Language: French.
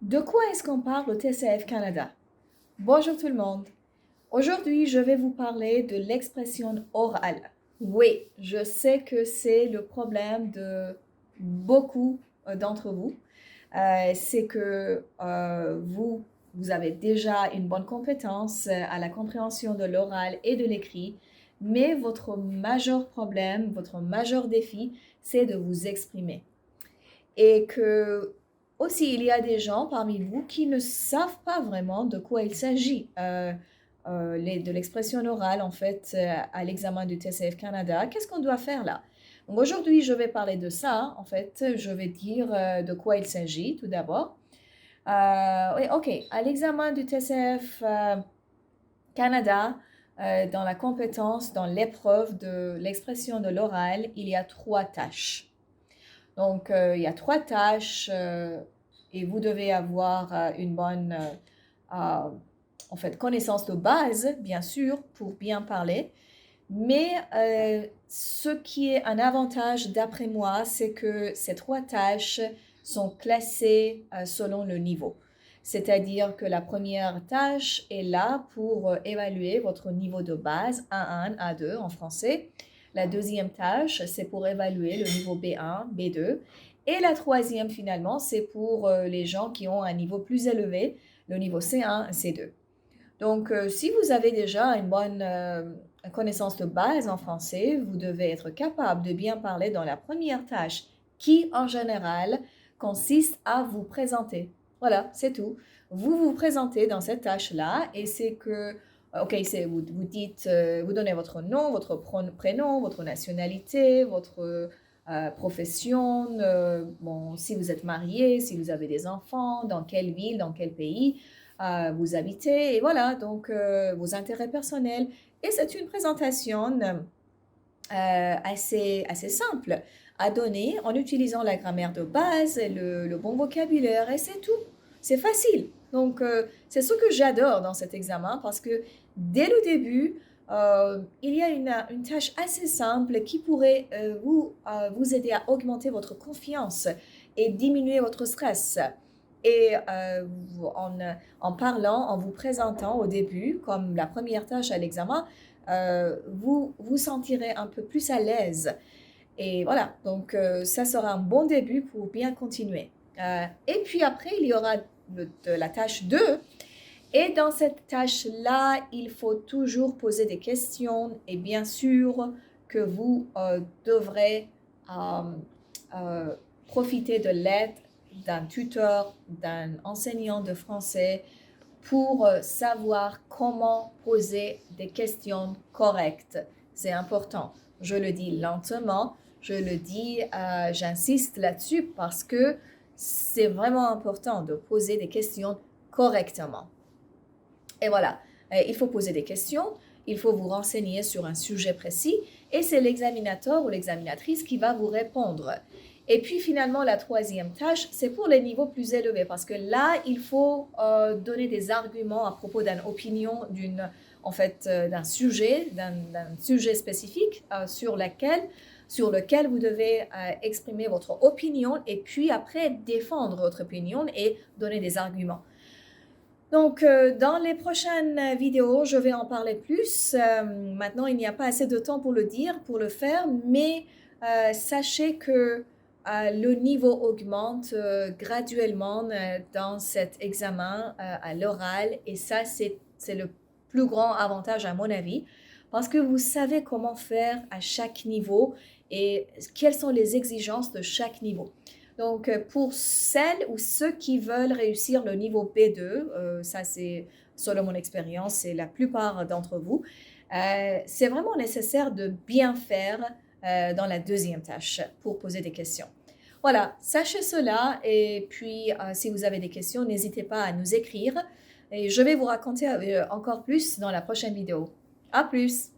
De quoi est-ce qu'on parle au TCF Canada? Bonjour tout le monde. Aujourd'hui, je vais vous parler de l'expression orale. Oui, je sais que c'est le problème de beaucoup d'entre vous. C'est que vous avez déjà une bonne compétence à la compréhension de l'oral et de l'écrit, mais votre majeur problème, votre majeur défi, c'est de vous exprimer. Et que aussi, il y a des gens parmi vous qui ne savent pas vraiment de quoi il s'agit. De l'expression orale, en fait, à l'examen du TCF Canada. Qu'est-ce qu'on doit faire là? Donc aujourd'hui, je vais parler de ça. En fait, je vais dire de quoi il s'agit tout d'abord. Oui, ok. À l'examen du TCF Canada, dans la compétence, dans l'épreuve de l'expression de l'oral, il y a 3 tâches. Donc, il y a 3 tâches et vous devez avoir une bonne en fait, connaissance de base, bien sûr, pour bien parler. Mais ce qui est un avantage d'après moi, c'est que ces 3 tâches sont classées selon le niveau. C'est-à-dire que la première tâche est là pour évaluer votre niveau de base A1, A2 en français. La deuxième tâche, c'est pour évaluer le niveau B1, B2. Et la troisième, finalement, c'est pour les gens qui ont un niveau plus élevé, le niveau C1, C2. Donc, si vous avez déjà une bonne connaissance de base en français, vous devez être capable de bien parler dans la première tâche qui, en général, consiste à vous présenter. Voilà, c'est tout. Vous vous présentez dans cette tâche-là et c'est que, ok, vous dites, vous donnez votre nom, votre prénom, votre nationalité, votre profession, bon, si vous êtes marié, si vous avez des enfants, dans quelle ville, dans quel pays vous habitez, et voilà, donc vos intérêts personnels. Et c'est une présentation assez simple à donner en utilisant la grammaire de base, le bon vocabulaire, et c'est tout. C'est facile. Donc, c'est ce que j'adore dans cet examen parce que dès le début, il y a une tâche assez simple qui pourrait vous aider à augmenter votre confiance et diminuer votre stress. Et en parlant, en vous présentant au début, comme la première tâche à l'examen, vous vous sentirez un peu plus à l'aise. Et voilà, donc ça sera un bon début pour bien continuer. Et puis après, il y aura la tâche 2. Et dans cette tâche-là, il faut toujours poser des questions et bien sûr que vous devrez profiter de l'aide d'un tuteur, d'un enseignant de français pour savoir comment poser des questions correctes. C'est important. Je le dis lentement, je le dis, j'insiste là-dessus parce que c'est vraiment important de poser des questions correctement. Et voilà, il faut poser des questions, il faut vous renseigner sur un sujet précis et c'est l'examinateur ou l'examinatrice qui va vous répondre. Et puis finalement, la troisième tâche, c'est pour les niveaux plus élevés parce que là, il faut donner des arguments à propos d'une opinion, d'un sujet spécifique sur lequel vous devez exprimer votre opinion et puis après défendre votre opinion et donner des arguments. Donc, dans les prochaines vidéos, je vais en parler plus. Maintenant, il n'y a pas assez de temps pour le faire, mais sachez que le niveau augmente graduellement dans cet examen à l'oral et ça, c'est le plus grand avantage à mon avis parce que vous savez comment faire à chaque niveau et quelles sont les exigences de chaque niveau. Donc, pour celles ou ceux qui veulent réussir le niveau B2, ça c'est selon mon expérience, c'est la plupart d'entre vous, c'est vraiment nécessaire de bien faire dans la deuxième tâche pour poser des questions. Voilà, sachez cela et puis si vous avez des questions, n'hésitez pas à nous écrire et je vais vous raconter encore plus dans la prochaine vidéo. À plus!